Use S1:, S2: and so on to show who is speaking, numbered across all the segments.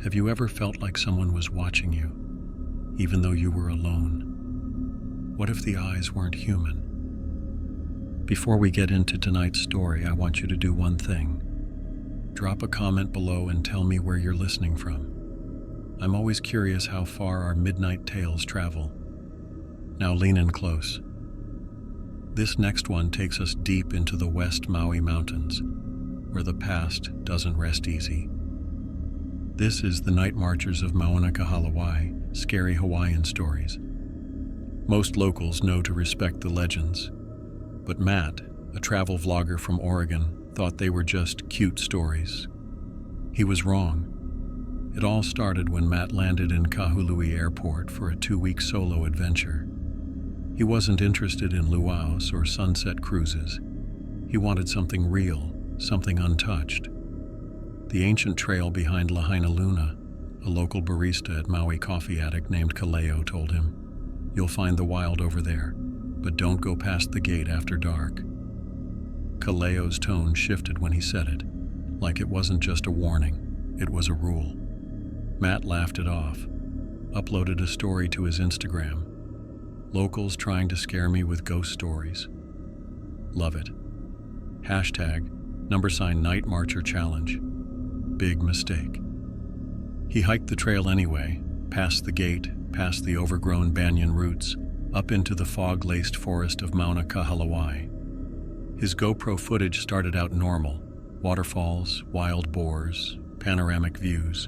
S1: Have you ever felt like someone was watching you, even though you were alone? What if the eyes weren't human? Before we get into tonight's story, I want you to do one thing. Drop a comment below and tell me where you're listening from. I'm always curious how far our midnight tales travel. Now lean in close. This next one takes us deep into the West Maui Mountains, where the past doesn't rest easy. This is The Night Marchers of Mauna, Kahalawai, Scary Hawaiian Stories. Most locals know to respect the legends, but Matt, a travel vlogger from Oregon, thought they were just cute stories. He was wrong. It all started when Matt landed in Kahalawai Airport for a 2-week solo adventure. He wasn't interested in luau's or sunset cruises. He wanted something real, something untouched. The ancient trail behind Lahaina Luna, a local barista at Maui Coffee Addict named Kaleo, told him, "You'll find the wild over there, but don't go past the gate after dark." Kaleo's tone shifted when he said it, like it wasn't just a warning, it was a rule. Matt laughed it off, uploaded a story to his Instagram. "Locals trying to scare me with ghost stories. Love it. Hashtag #Night Marcher Challenge. Big mistake." He hiked the trail anyway, past the gate, past the overgrown banyan roots, up into the fog-laced forest of Mauna, Kahalawai. His GoPro footage started out normal, waterfalls, wild boars, panoramic views.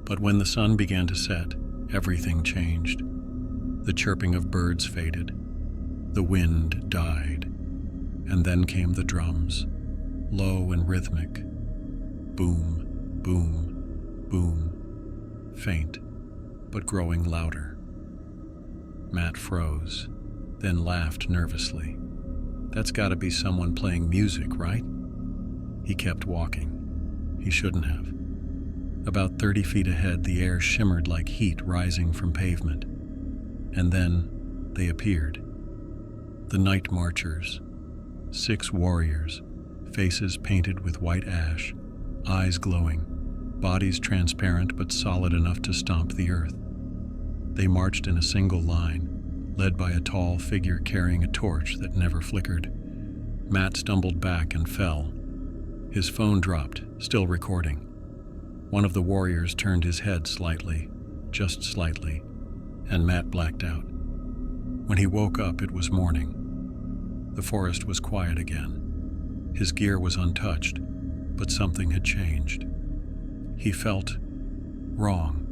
S1: But when the sun began to set, everything changed. The chirping of birds faded, the wind died, and then came the drums, low and rhythmic. Boom, boom, boom, faint, but growing louder. Matt froze, then laughed nervously. "That's gotta be someone playing music, right?" He kept walking. He shouldn't have. About 30 feet ahead, the air shimmered like heat rising from pavement. And then they appeared. The Night Marchers. 6 warriors, faces painted with white ash, eyes glowing, bodies transparent but solid enough to stomp the earth. They marched in a single line, led by a tall figure carrying a torch that never flickered. Matt stumbled back and fell. His phone dropped, still recording. One of the warriors turned his head slightly, just slightly, and Matt blacked out. When he woke up, it was morning. The forest was quiet again. His gear was untouched, but something had changed. He felt wrong.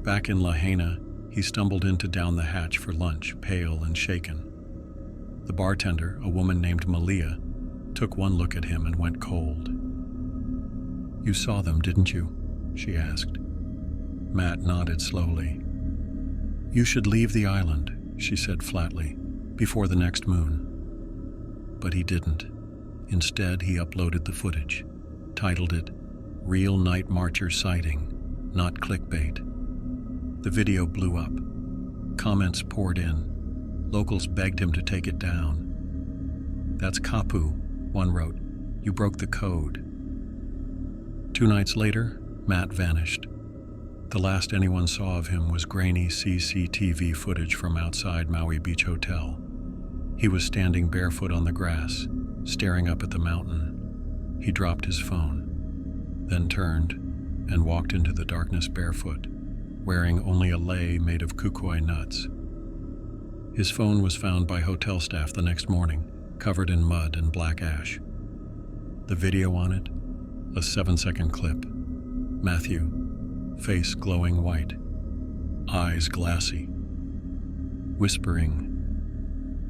S1: Back in Lahaina, he stumbled into Down the Hatch for lunch, pale and shaken. The bartender, a woman named Malia, took one look at him and went cold. "You saw them, didn't you?" she asked. Matt nodded slowly. "You should leave the island," she said flatly, "before the next moon." But he didn't. Instead, he uploaded the footage, titled it, "Real Night Marcher Sighting, Not Clickbait." The video blew up. Comments poured in. Locals begged him to take it down. "That's kapu," one wrote. "You broke the code." 2 nights later, Matt vanished. The last anyone saw of him was grainy CCTV footage from outside Maui Beach Hotel. He was standing barefoot on the grass, staring up at the mountain. He dropped his phone, then turned and walked into the darkness barefoot, wearing only a lei made of kukui nuts. His phone was found by hotel staff the next morning, covered in mud and black ash. The video on it, a 7-second clip. Matthew, face glowing white, eyes glassy, whispering,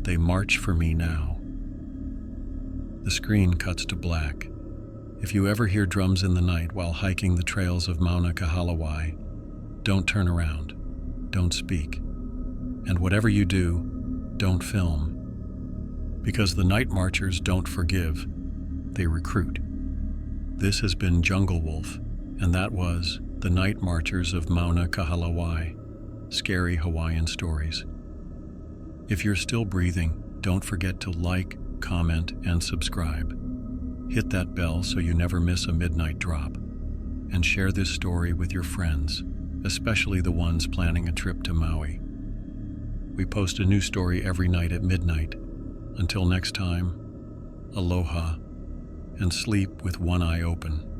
S1: "They march for me now." The screen cuts to black. If you ever hear drums in the night while hiking the trails of Mauna, Kahalawai, don't turn around, don't speak, and whatever you do, don't film. Because the Night Marchers don't forgive, they recruit. This has been Jungle Wolf, and that was The Night Marchers of Mauna, Kahalawai, Scary Hawaiian Stories. If you're still breathing, don't forget to like, comment, and subscribe. Hit that bell so you never miss a midnight drop. and share this story with your friends, especially the ones planning a trip to Maui. We post a new story every night at midnight. Until next time, aloha, and sleep with one eye open.